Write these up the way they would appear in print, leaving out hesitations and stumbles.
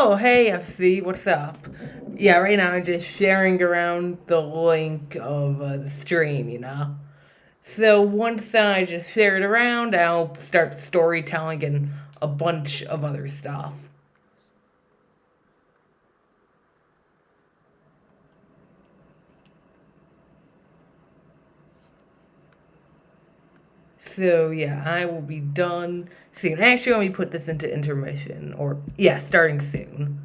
Oh, hey, FC, what's up? Yeah, right now I'm just sharing around the link of the stream. So once I just share it around, I'll start storytelling and a bunch of other stuff. So yeah, I will be done soon. Actually, let me put this into intermission, or yeah, starting soon.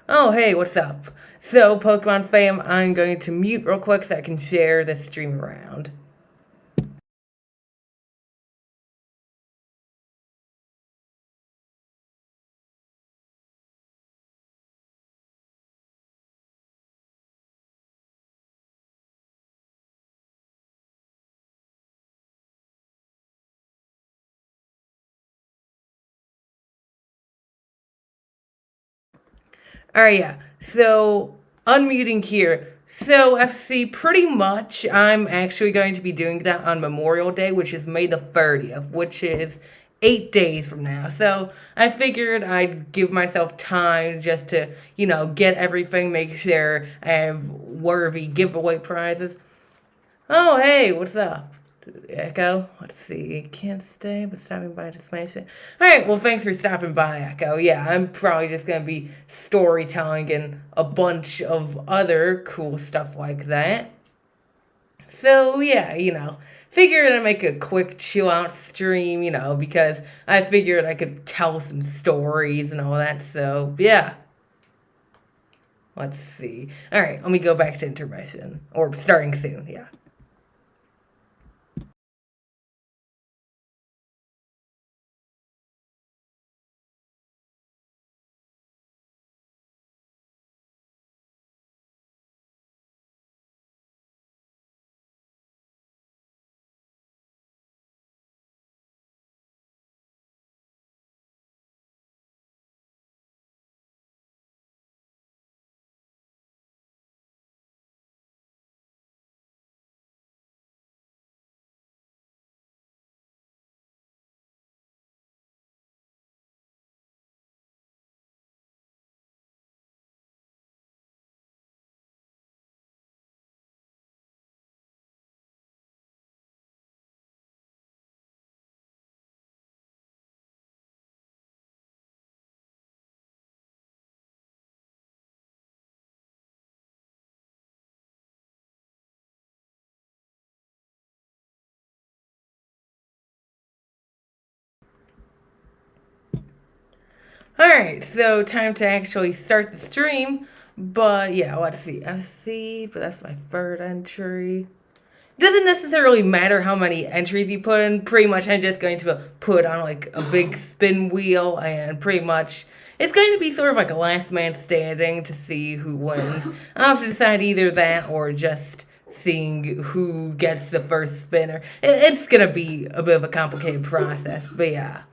Oh, hey, what's up? So, Pokemon fam, I'm going to mute real quick so I can share the stream around. All right, yeah. So unmuting here. So FC, pretty much, I'm actually going to be doing that on Memorial Day, which is May the 30th, which is 8 days from now. So I figured I'd give myself time just to, get everything, make sure I have worthy giveaway prizes. Oh, hey, what's up? Echo? Let's see. Can't stay, but stopping by to smash it. Alright, well, thanks for stopping by, Echo. Yeah, I'm probably just gonna be storytelling and a bunch of other cool stuff like that. So, yeah, figured I'd make a quick chill out stream, because I figured I could tell some stories and all that. So, yeah. Let's see. Alright, let me go back to intermission. Or starting soon, yeah. Alright, so time to actually start the stream. But yeah, let's see. FC, but that's my third entry. Doesn't necessarily matter how many entries you put in. Pretty much, I'm just going to put on like a big spin wheel, and pretty much it's going to be sort of like a last man standing to see who wins. I'll have to decide either that or just seeing who gets the first spinner. It's gonna be a bit of a complicated process, but yeah.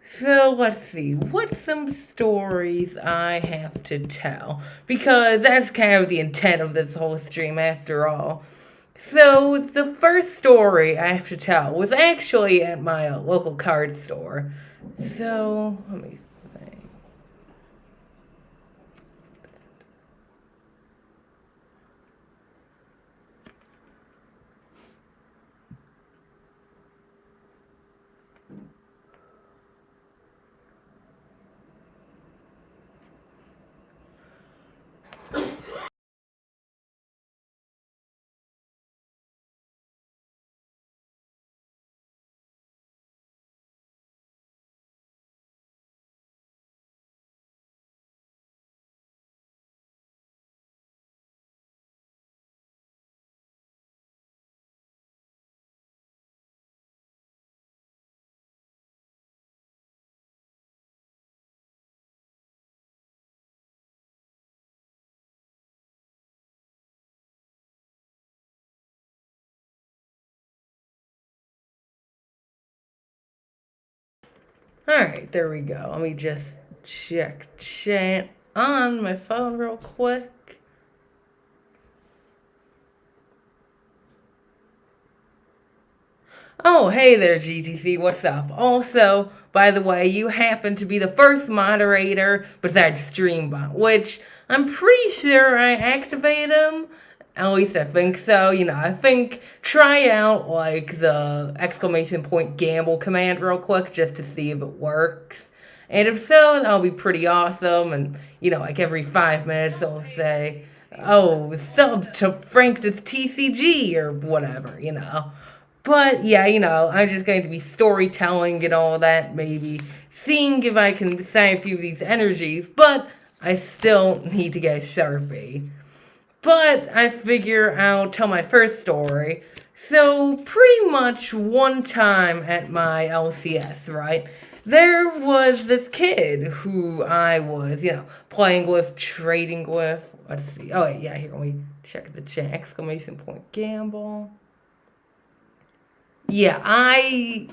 So let's see, what's some stories I have to tell? Because that's kind of the intent of this whole stream after all. So the first story I have to tell was actually at my local card store. So let me think. All right, there we go. Let me just check chat on my phone real quick. Oh, hey there, GTC, what's up? Also, by the way, you happen to be the first moderator besides Streambot, which I'm pretty sure I activate him. At least I think so. I think try out like the exclamation point gamble command real quick just to see if it works. And if so, that'll be pretty awesome. And, like every 5 minutes, I'll say, oh, sub to Frank to TCG or whatever. But yeah, I'm just going to be storytelling and all that, maybe seeing if I can sign a few of these energies, but I still need to get Sharpie. But I figure I'll tell my first story. So, pretty much one time at my LCS, right, there was this kid who I was, playing with, trading with. Let's see. Oh, wait, yeah, here, let me check the chat. Exclamation point gamble. Yeah, I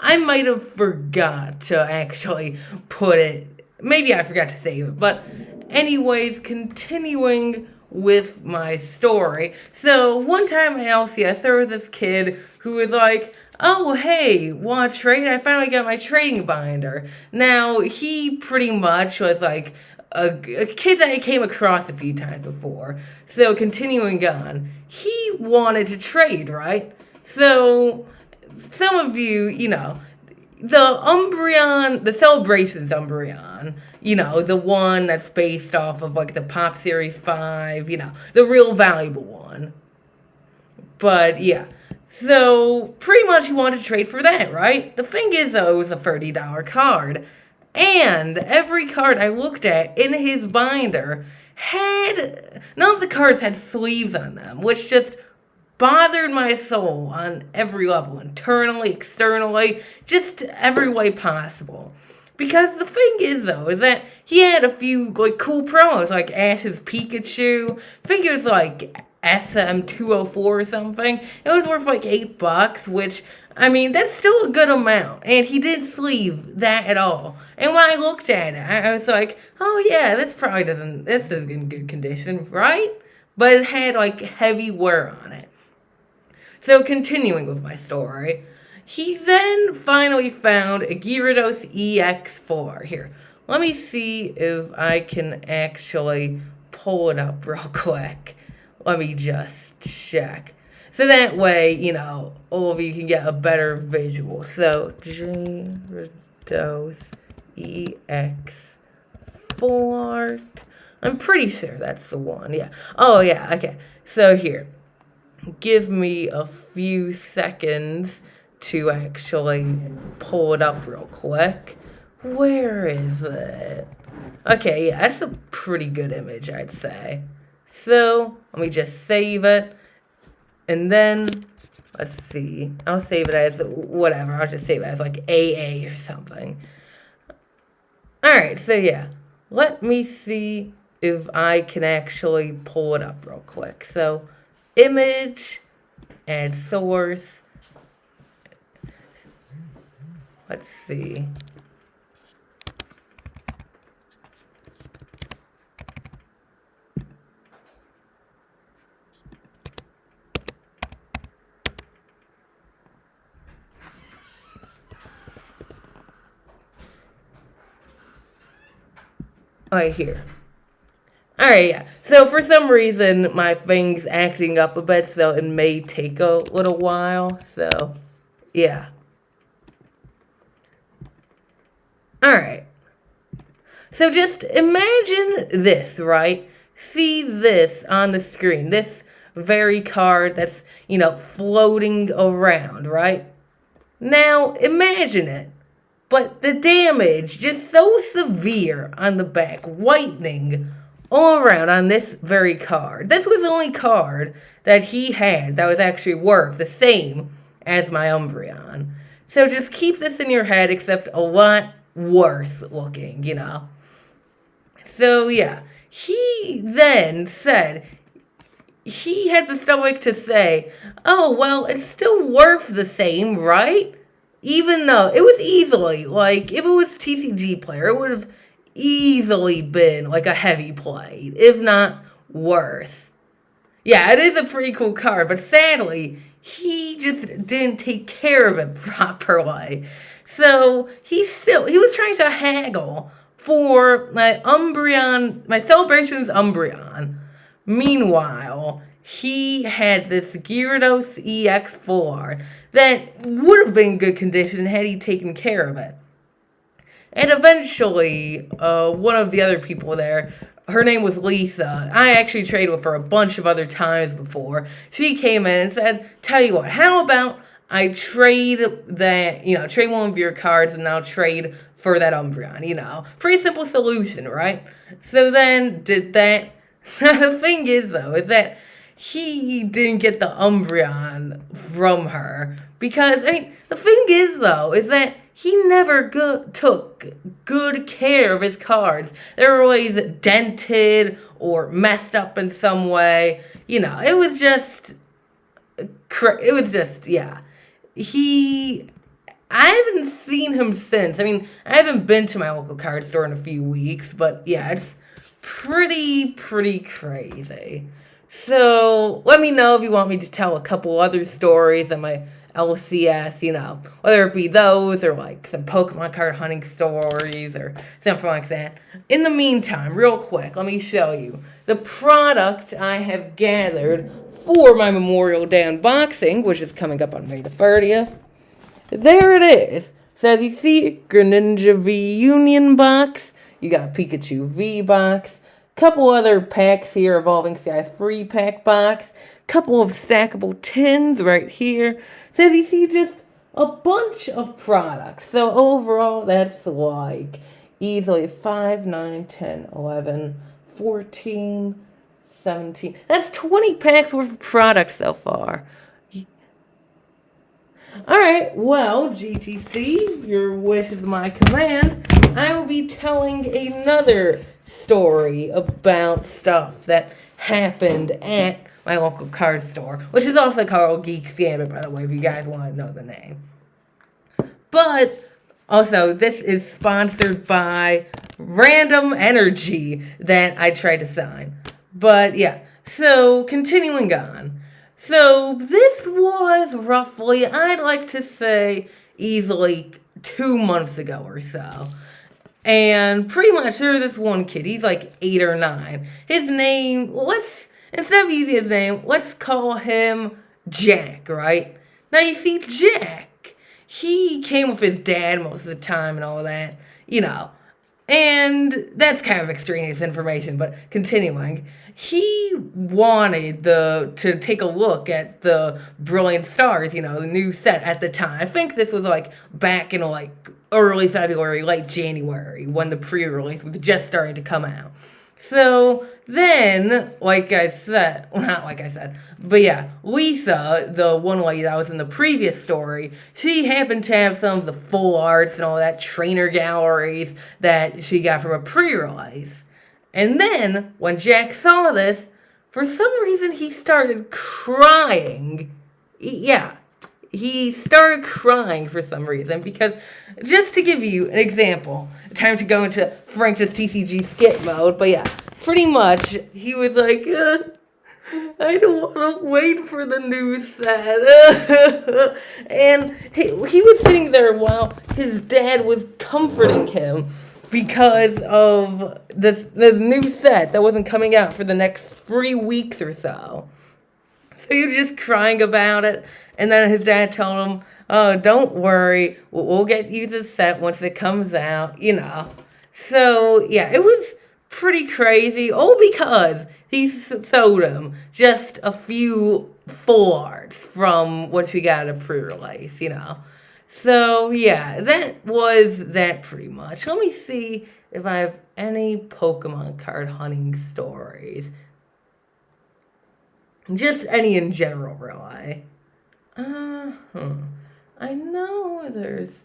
might have forgot to actually put it. Maybe I forgot to save it. But anyways, continuing with my story. So one time at LCS, there was this kid who was like, oh, hey, want to trade? I finally got my trading binder. Now, he pretty much was like a kid that I came across a few times before. So continuing on, he wanted to trade, right? So some of you, the Umbreon, the Celebrations Umbreon, the one that's based off of like the Pop Series 5, the real valuable one. But yeah, so pretty much you want to trade for that, right? The thing is though, it was a $30 card. And every card I looked at in his binder none of the cards had sleeves on them, which just bothered my soul on every level, internally, externally, just every way possible. Because the thing is, though, is that he had a few like cool promos, like Ash's Pikachu. I think it was like SM204 or something. It was worth like $8, which, I mean, that's still a good amount. And he didn't sleeve that at all. And when I looked at it, I was like, oh yeah, this is in good condition, right? But it had like heavy wear on it. So continuing with my story, he then finally found a Gyarados EX4. Here, let me see if I can actually pull it up real quick. Let me just check. So that way, all of you can get a better visual. So, Gyarados EX4. I'm pretty sure that's the one, yeah. Oh, yeah, okay. So here. Give me a few seconds to actually pull it up real quick. Where is it? Okay, yeah, that's a pretty good image, I'd say. So, let me just save it. And then, let's see. I'll save it as whatever. I'll just save it as like AA or something. Alright, so yeah. Let me see if I can actually pull it up real quick. So, image and source. Let's see. Right here. Alright, yeah. So for some reason, my thing's acting up a bit, so it may take a little while. So, yeah. Alright. So just imagine this, right? See this on the screen. This very card that's, floating around, right? Now, imagine it. But the damage just so severe on the back, whitening all around on this very card. This was the only card that he had that was actually worth the same as my Umbreon. So just keep this in your head, except a lot worse looking, So yeah, he then said, he had the stomach to say, oh, well, it's still worth the same, right? Even though it was easily, like, if it was TCG player, it would have easily been like a heavy plate, if not worse. Yeah, it is a pretty cool card, but sadly, he just didn't take care of it properly. So he was trying to haggle for my Celebrations Umbreon. Meanwhile, he had this Gyarados EX full art that would have been in good condition had he taken care of it. And eventually, one of the other people there, her name was Lisa. I actually traded with her a bunch of other times before. She came in and said, tell you what, how about I trade trade one of your cards and I'll trade for that Umbreon, Pretty simple solution, right? So then, did that. The thing is, though, is that he didn't get the Umbreon from her. Because, the thing is, though, is that he never took good care of his cards. They were always dented or messed up in some way. It was just, yeah. I haven't seen him since. I haven't been to my local card store in a few weeks, but yeah, it's pretty crazy. So let me know if you want me to tell a couple other stories on my LCS, whether it be those or like some Pokemon card hunting stories or something like that. In the meantime, real quick, let me show you the product I have gathered for my Memorial Day unboxing, which is coming up on May the 30th. There it is. So as you see, Greninja V Union box. You got a Pikachu V box. Couple other packs here, Evolving Skies free pack box. Couple of stackable tins right here. So as you see, just a bunch of products. So overall, that's like easily 5, 9, 10, 11, 14, 17. That's 20 packs worth of products so far. Alright, well, GTC, your wish is my command. I will be telling another story about stuff that happened at my local card store, which is also called Geeks Gambit, by the way, if you guys want to know the name. But also, this is sponsored by Random Energy that I tried to sign. But yeah, so continuing on. So this was roughly, I'd like to say, easily 2 months ago or so. And pretty much there's this one kid, he's like 8 or 9. His name, instead of using his name, let's call him Jack, right? Now you see, Jack, he came with his dad most of the time and all that, And that's kind of extraneous information, but continuing. He wanted to take a look at the Brilliant Stars, the new set at the time. I think this was like back in like early February, late January, when the pre-release was just starting to come out. So then, but yeah, Lisa, the one lady that was in the previous story, she happened to have some of the full arts and all that trainer galleries that she got from a pre-release. And then, when Jack saw this, for some reason he started crying. He started crying for some reason, because, just to give you an example, time to go into Frank's TCG skip mode, but yeah, pretty much, he was like, I don't want to wait for the new set. And he was sitting there while his dad was comforting him because of this new set that wasn't coming out for the next 3 weeks or so. So he was just crying about it. And then his dad told him, oh, don't worry, we'll get you the set once it comes out, So, yeah, it was pretty crazy. All because he sold him just a few full arts from what we got at a pre-release, So, yeah, that was that pretty much. Let me see if I have any Pokemon card hunting stories. Just any in general, really. I know there's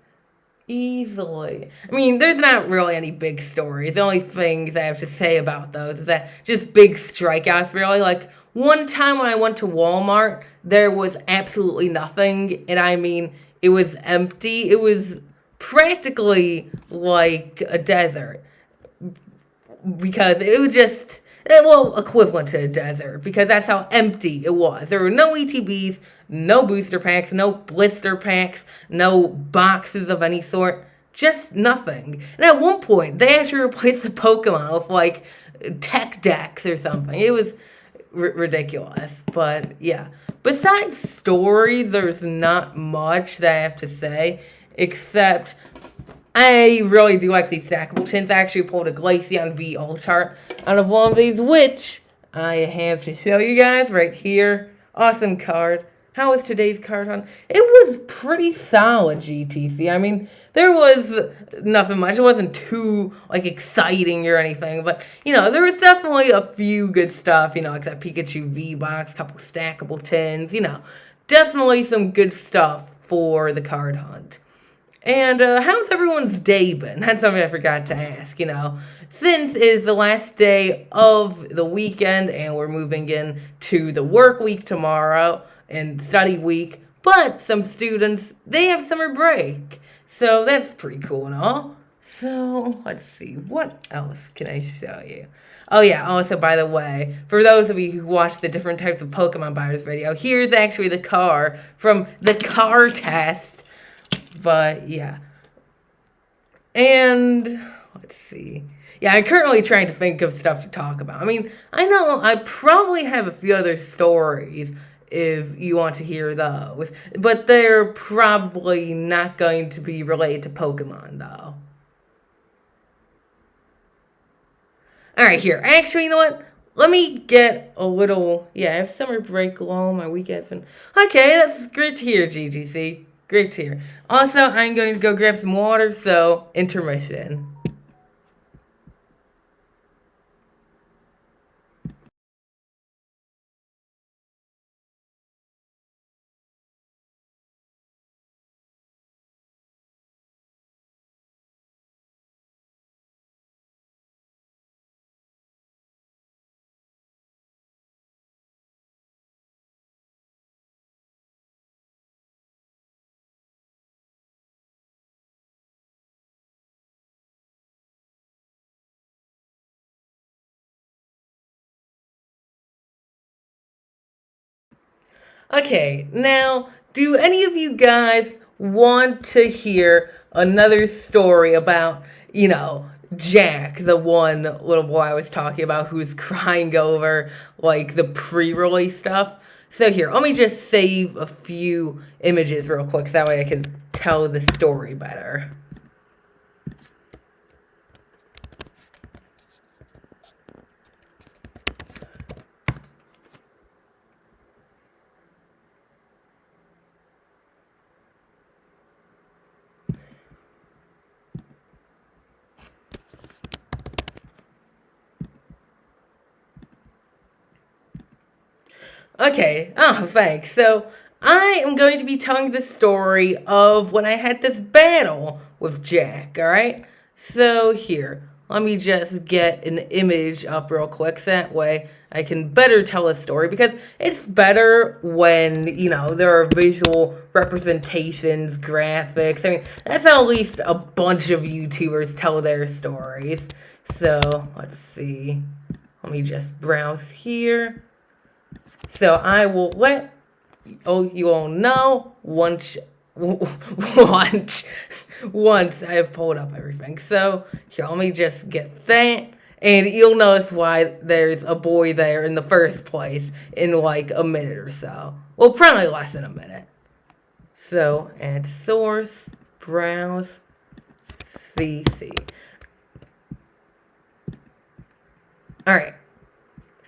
easily. There's not really any big stories. The only things I have to say about those is that just big strikeouts, really. Like, one time when I went to Walmart, there was absolutely nothing. And it was empty. It was practically like a desert. because it was just, well, equivalent to a desert, because that's how empty it was. There were no ETBs, no booster packs, no blister packs, no boxes of any sort, just nothing. And at one point, they actually replaced the Pokemon with like tech decks or something. It was ridiculous, but yeah. Besides story, there's not much that I have to say, except I really do like these stackable tins. I actually pulled a Glaceon V Ultart out of one of these, which I have to show you guys right here. Awesome card. How was today's card hunt? It was pretty solid, GTC. I mean, there was nothing much. It wasn't too, like, exciting or anything. But, you know, there was definitely a few good stuff. You know, like that Pikachu V-Box, a couple stackable tins. You know, definitely some good stuff for the card hunt. And how's everyone's day been? That's something I forgot to ask, you know. Since it's the last day of the weekend and we're moving in to the work week tomorrow and study week, but some students, they have summer break. So that's pretty cool and all. So let's see, what else can I show you? Oh yeah, also by the way, for those of you who watch the different types of Pokemon buyers video, here's actually the car from the car test. But yeah. And let's see. Yeah, I'm currently trying to think of stuff to talk about. I mean, I know I probably have a few other stories if you want to hear those, but they're probably not going to be related to Pokemon, though. Alright, here. Actually, you know what? Let me get a little... Yeah, I have summer break long. My weekend's been... Okay, that's great to hear, GGC. Great to hear. Also, I'm going to go grab some water, so intermission. Okay, now, do any of you guys want to hear another story about, you know, Jack, the one little boy I was talking about who's crying over, like, the pre-release stuff? So here, let me just save a few images real quick, so that way I can tell the story better. Okay, thanks. So, I am going to be telling the story of when I had this battle with Jack, alright? So, here, let me just get an image up real quick, so that way I can better tell a story, because it's better when, you know, there are visual representations, graphics. I mean, that's how at least a bunch of YouTubers tell their stories. So, let's see. Let me just browse here. So I will let you all know once I have pulled up everything. So here, let me just get that. And you'll notice why there's a boy there in the first place in like a minute or so. Well, probably less than a minute. So add source, browse, CC. Alright.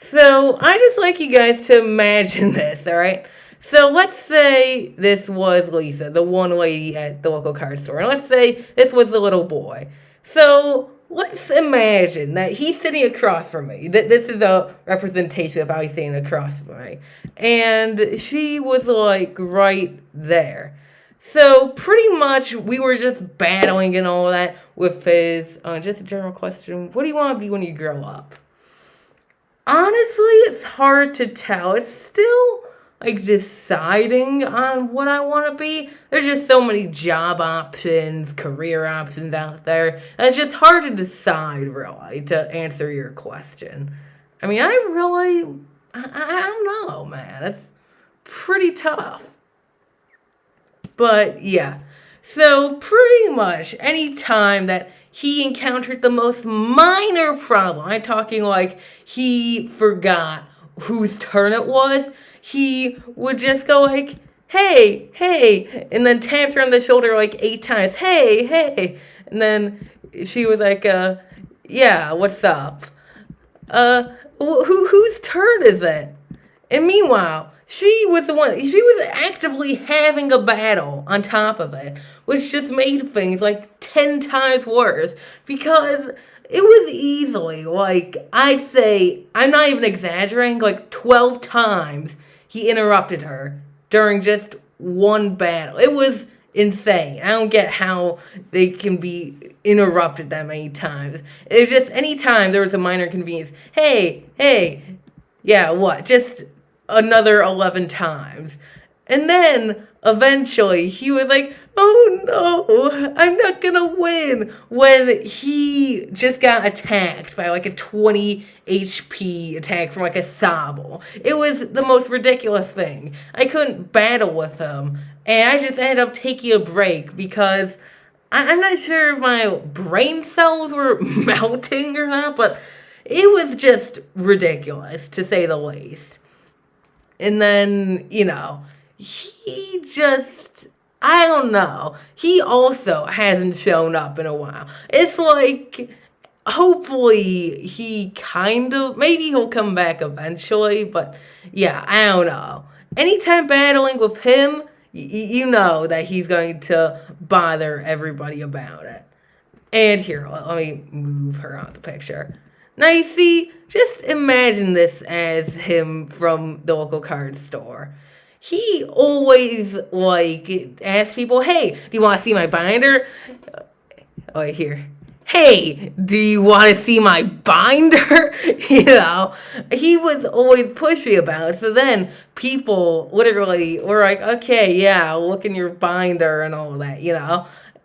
So, I just like you guys to imagine this, alright? So, let's say this was Lisa, the one lady at the local card store. And let's say this was the little boy. So, let's imagine that he's sitting across from me. This is a representation of how he's sitting across from me. And she was, like, right there. So, pretty much, we were just battling and all that with his... just a general question. What do you want to be when you grow up? Honestly, it's hard to tell. It's still like deciding on what I want to be. There's just so many job options, career options out there. It's just hard to decide, really, to answer your question. I mean, I don't know, man. It's pretty tough. But yeah, so pretty much any time that he encountered the most minor problem, I'm talking like he forgot whose turn it was, he would just go like, hey, hey, and then taps her on the shoulder like 8 times, hey, hey. And then she was like, yeah, what's up? Whose turn is it? And meanwhile, she was actively having a battle on top of it, which just made things like 10 times worse because it was easily, like, I'd say, I'm not even exaggerating, like 12 times he interrupted her during just one battle. It was insane. I don't get how they can be interrupted that many times. It was just any time there was a minor inconvenience. Hey, hey, yeah, what? Just another 11 times. And then eventually he was like, oh no, I'm not gonna win. When he just got attacked by like a 20 HP attack from like a Sobble. It was the most ridiculous thing. I couldn't battle with him. And I just ended up taking a break because I'm not sure if my brain cells were melting or not, but it was just ridiculous to say the least. And then, he just, I don't know. He also hasn't shown up in a while. It's like, hopefully maybe he'll come back eventually, but yeah, I don't know. Anytime battling with him, you know that he's going to bother everybody about it. And here, let me move her out of the picture. Now you see, just imagine this as him from the local card store. He always, asks people, hey, do you want to see my binder? Oh, here. Hey, do you want to see my binder? He was always pushy about it. So then people literally were like, okay, yeah, look in your binder and all that,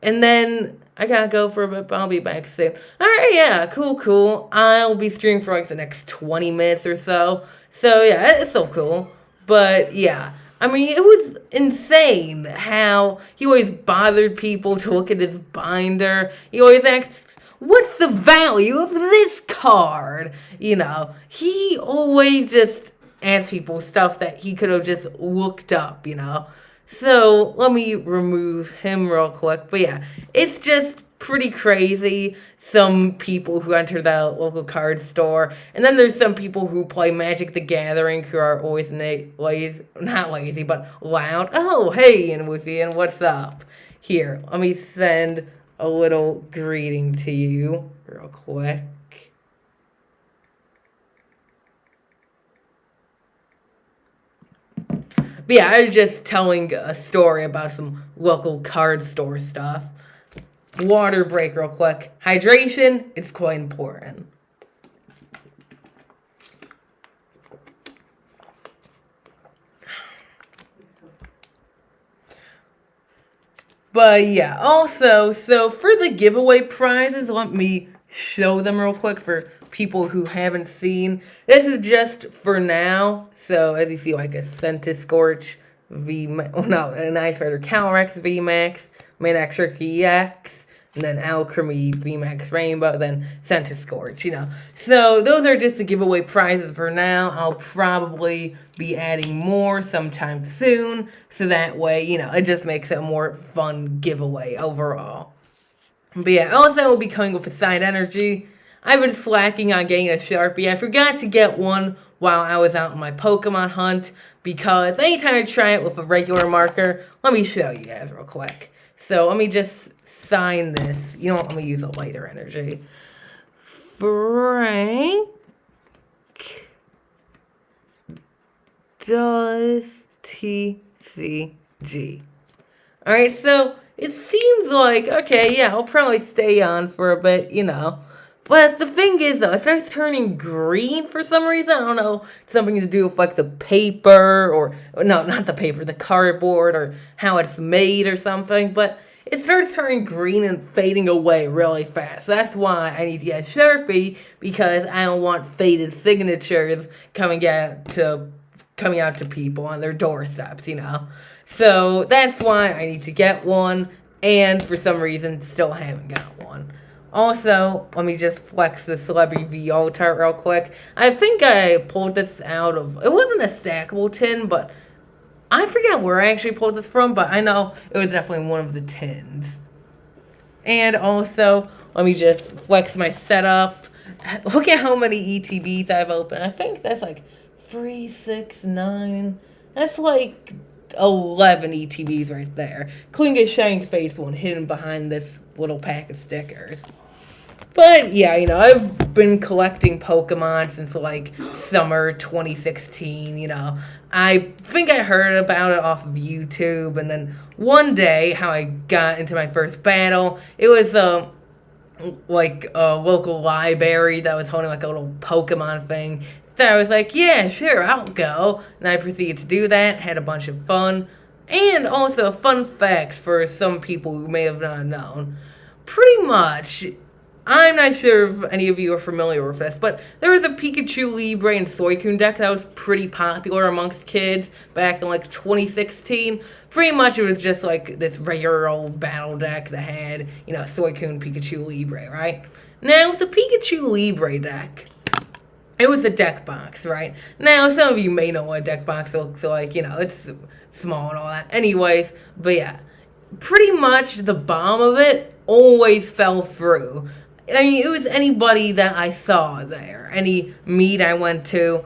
And then I gotta go for a bit, but I'll be back soon. Alright, yeah, cool. I'll be streaming for the next 20 minutes or so. So yeah, it's so cool. But yeah, I mean, it was insane how he always bothered people to look at his binder. He always asked, what's the value of this card? He always just asked people stuff that he could have just looked up, So let me remove him real quick. But yeah, it's just pretty crazy. Some people who enter the local card store, and then there's some people who play Magic the Gathering who are always not lazy, but loud. Oh, hey, and Woofy, and what's up? Here, let me send a little greeting to you real quick. But yeah, I was just telling a story about some local card store stuff. Water break real quick. Hydration, it's quite important. But yeah, also, so for the giveaway prizes, let me show them real quick for people who haven't seen. This is just for now. So as you see, like a Centiskorch an Ice Rider Calyrex VMAX, Manectric EX, and then Alchemy VMAX Rainbow, then Centiskorch, So those are just the giveaway prizes for now. I'll probably be adding more sometime soon, so that way, it just makes it a more fun giveaway overall. But yeah, also will be coming with a side energy. I've been slacking on getting a Sharpie. I forgot to get one while I was out on my Pokemon hunt, because anytime I try it with a regular marker, let me show you guys real quick. So let me just sign this. Let me use a lighter energy. Frank does TCG. Alright, so it seems like, okay, yeah, I'll probably stay on for a bit, But the thing is, though, it starts turning green for some reason. I don't know, something to do with like the paper, or no, not the paper, the cardboard, or how it's made or something. But it starts turning green and fading away really fast. That's why I need to get Sharpie, because I don't want faded signatures coming out to people on their doorsteps, you know. So that's why I need to get one, and for some reason still haven't got one. Also, let me just flex the Celebrity VO chart real quick. I think I pulled this out of, it wasn't a stackable tin, but I forget where I actually pulled this from, but I know it was definitely one of the tins. And also, let me just flex my setup. Look at how many ETBs I've opened. I think that's like 3, 6, 9. That's like 11 ETBs right there, including a shining face one hidden behind this little pack of stickers. But yeah, you know, I've been collecting Pokemon since like summer 2016, you know. I think I heard about it off of YouTube, and then one day how I got into my first battle, it was like a local library that was holding like a little Pokemon thing. So I was like, yeah, sure, I'll go. And I proceeded to do that, had a bunch of fun. And also, a fun fact for some people who may have not known. Pretty much, I'm not sure if any of you are familiar with this, but there was a Pikachu, Libre, and Suicune deck that was pretty popular amongst kids back in like 2016. Pretty much it was just like this regular old battle deck that had, you know, Suicune, Pikachu, Libre, right? Now, with the Pikachu Libre deck, it was a deck box, right? Now, some of you may know what a deck box looks like, you know, it's small and all that. Anyways, but yeah, pretty much the bomb of it always fell through. I mean, it was anybody that I saw there, any meet I went to,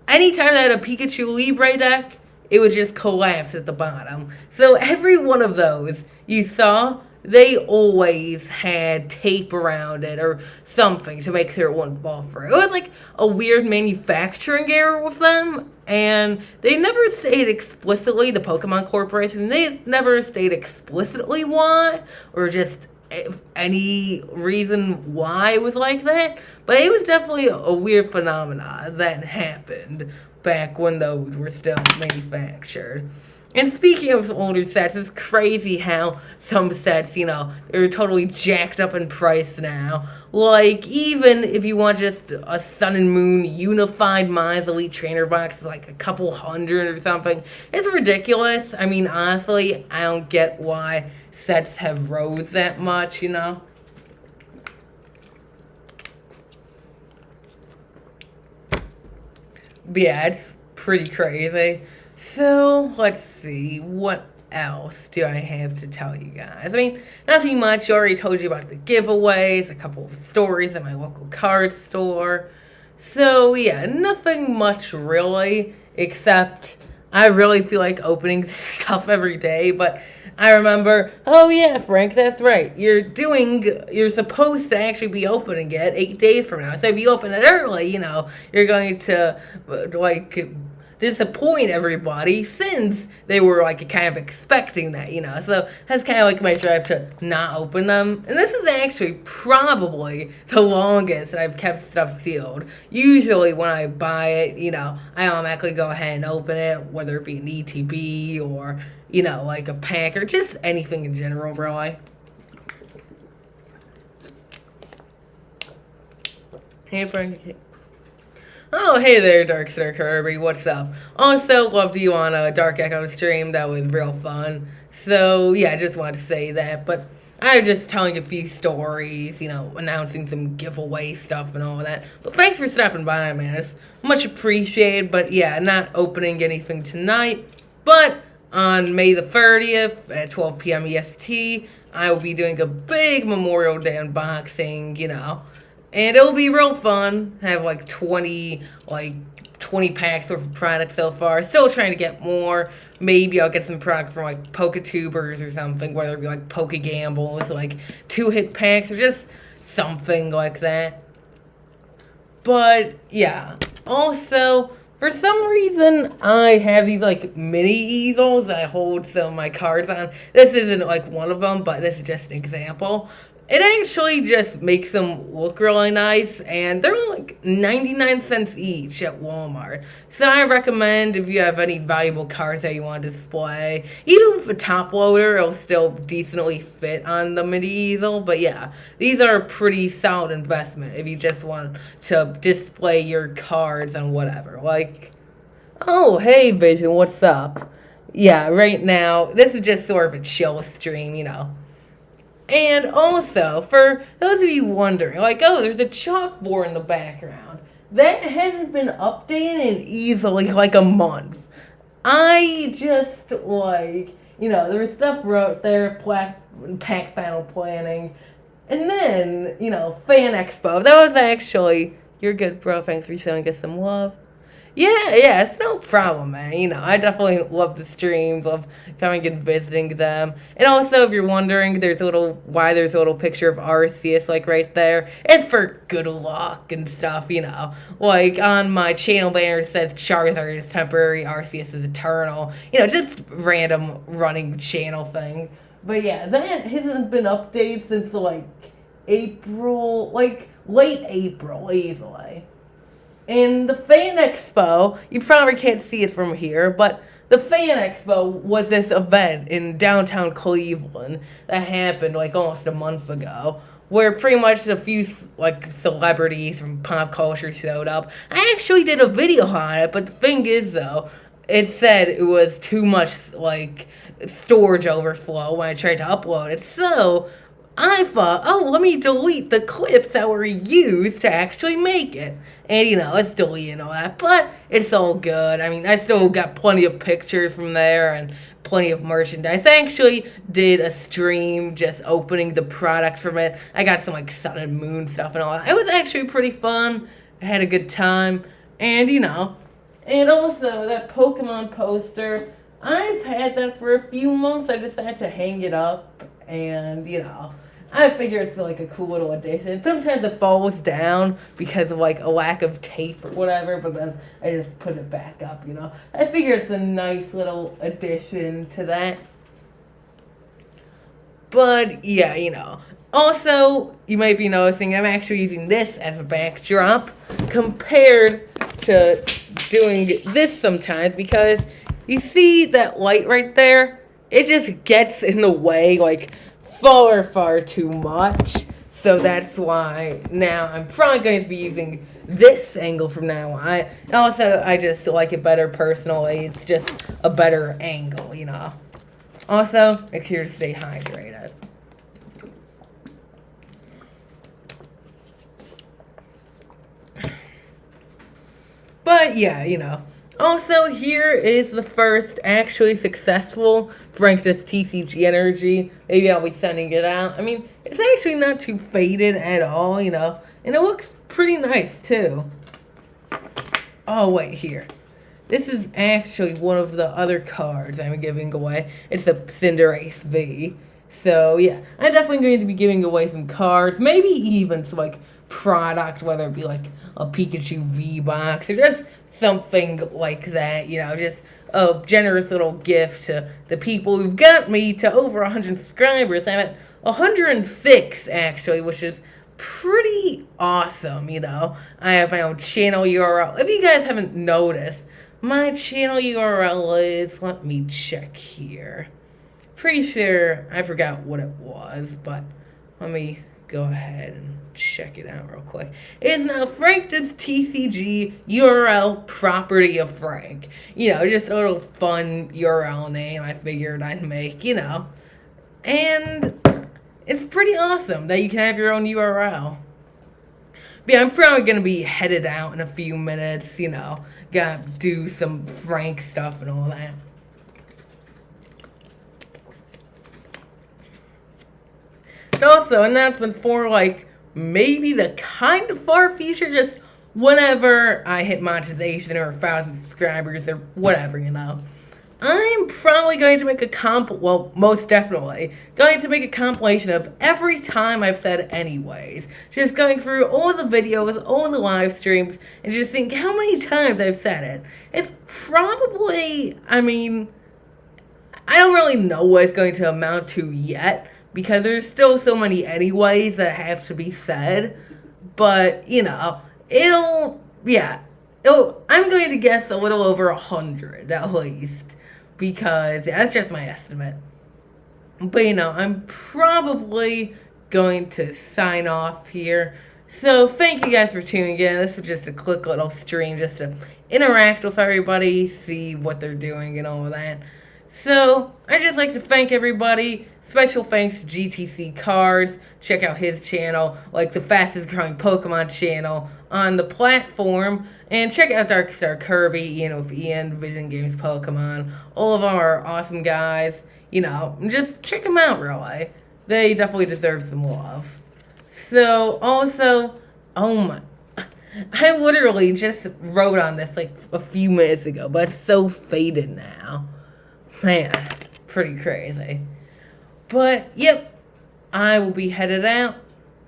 anytime I had a Pikachu Libre deck, it would just collapse at the bottom. So every one of those you saw, they always had tape around it or something to make sure it wouldn't fall through. It was like a weird manufacturing error with them, and they never stated explicitly, the Pokemon Corporation, they never stated explicitly why, or just any reason why it was like that, but it was definitely a weird phenomenon that happened back when those were still manufactured. And speaking of older sets, it's crazy how some sets, you know, they're totally jacked up in price now. Like, even if you want just a Sun and Moon Unified Minds Elite Trainer box, like a couple hundred or something, it's ridiculous. I mean, honestly, I don't get why sets have rose that much, you know? But yeah, it's pretty crazy. So, let's see, what else do I have to tell you guys? I mean, nothing much. I already told you about the giveaways, a couple of stories at my local card store. So, yeah, nothing much really, except I really feel like opening stuff every day, but I remember, oh yeah, Frank, that's right. You're supposed to actually be opening it 8 days from now. So if you open it early, you know, you're going to, like, disappoint everybody since they were, like, kind of expecting that, you know. So that's kind of like my drive to not open them. And this is actually probably the longest that I've kept stuff sealed. Usually when I buy it, you know, I automatically go ahead and open it, whether it be an ETB or, you know, like a pack or just anything in general, really. Hey, Frank. Oh, hey there, Darkstar Kirby, what's up? Also, loved you on a Dark Echo stream, that was real fun. So, yeah, I just wanted to say that, but I was just telling a few stories, you know, announcing some giveaway stuff and all that. But thanks for stopping by, man, it's much appreciated, but yeah, not opening anything tonight. But on May the 30th at 12 p.m. EST, I will be doing a big Memorial Day unboxing, you know. And it'll be real fun. I have like 20 packs worth of products so far. Still trying to get more. Maybe I'll get some product from like Poketubers or something, whether it be like Pokegambles, like 2-hit packs or just something like that. But yeah. Also, for some reason, I have these like mini easels that I hold some of my cards on. This isn't like one of them, but this is just an example. it actually just makes them look really nice, and they're like 99 cents each at Walmart. So I recommend if you have any valuable cars that you want to display, even with a top loader, it'll still decently fit on the mini easel. But yeah, these are a pretty solid investment if you just want to display your cars and whatever. Like, oh, hey, Vision, what's up? Yeah, right now, this is just sort of a chill stream, you know. And also, for those of you wondering, like, oh, there's a chalkboard in the background. That hasn't been updated in easily like a month. I just, like, you know, there was stuff wrote there, pack battle planning, and then, you know, Fan Expo. That was actually, you're good, bro. Thanks for showing us some love. Yeah, it's no problem, man. You know, I definitely love the streams, love coming and visiting them. And also, if you're wondering, there's a little picture of Arceus, like, right there. It's for good luck and stuff, you know. Like, on my channel banner, it says Charizard is temporary, Arceus is eternal. You know, just random running channel thing. But yeah, that hasn't been updated since, like, April, like, late April, easily. In the Fan Expo, you probably can't see it from here, but the Fan Expo was this event in downtown Cleveland that happened like almost a month ago, where pretty much a few like celebrities from pop culture showed up. I actually did a video on it, but the thing is though, it said it was too much like storage overflow when I tried to upload it, so I thought, oh, let me delete the clips that were used to actually make it. And, you know, it's deleting all that. But it's all good. I mean, I still got plenty of pictures from there and plenty of merchandise. I actually did a stream just opening the product from it. I got some, like, Sun and Moon stuff and all that. It was actually pretty fun. I had a good time. And, you know, and also that Pokemon poster, I've had that for a few months. I decided to hang it up. And, you know, I figure it's like a cool little addition. Sometimes it falls down because of like a lack of tape or whatever, but then I just put it back up, you know. I figure it's a nice little addition to that. But yeah, you know. Also, you might be noticing I'm actually using this as a backdrop compared to doing this sometimes because you see that light right there? It just gets in the way, like, far too much. So that's why now I'm probably going to be using this angle from now on. And also, I just like it better personally. It's just a better angle, you know. Also, make sure to stay hydrated. But yeah, you know. Also, here is the first actually successful Frank's TCG Energy. Maybe I'll be sending it out. I mean, it's actually not too faded at all, you know. And it looks pretty nice, too. Oh, wait, here. This is actually one of the other cards I'm giving away. It's a Cinderace V. So, yeah. I'm definitely going to be giving away some cards. Maybe even some, like, product, whether it be, like, a Pikachu V-Box or just something like that, you know, just a generous little gift to the people who've got me to over 100 subscribers. I'm at 106, actually, which is pretty awesome, you know. I have my own channel URL. If you guys haven't noticed, my channel URL is, let me check here. Pretty sure I forgot what it was, but let me go ahead and check it out real quick. It is now Frank's TCG URL property of Frank. You know, just a little fun URL name I figured I'd make, you know. And it's pretty awesome that you can have your own URL. But yeah, I'm probably going to be headed out in a few minutes, you know. Gotta do some Frank stuff and all that. And also, announcement for, like, maybe the kind of far future, just whenever I hit monetization or 1,000 subscribers or whatever, you know. I'm probably going to make most definitely, going to make a compilation of every time I've said anyways. Just going through all the videos, all the live streams, and just think how many times I've said it. It's probably, I mean, I don't really know what it's going to amount to yet, because there's still so many anyways that have to be said. But, I'm going to guess a little over 100 at least, because that's just my estimate. But, I'm probably going to sign off here. So, thank you guys for tuning in. This is just a quick little stream just to interact with everybody, see what they're doing and all of that. So, I'd just like to thank everybody. Special thanks to GTC Cards. Check out his channel, like the fastest growing Pokemon channel on the platform. And check out Darkstar Kirby, with Ian, Vision Games Pokemon. All of them are awesome guys. Just check them out, really. They definitely deserve some love. So, also, oh my, I literally just wrote on this like a few minutes ago, but it's so faded now. Man, pretty crazy. But, yep, I will be headed out.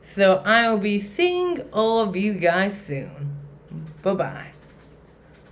So I will be seeing all of you guys soon. Bye-bye.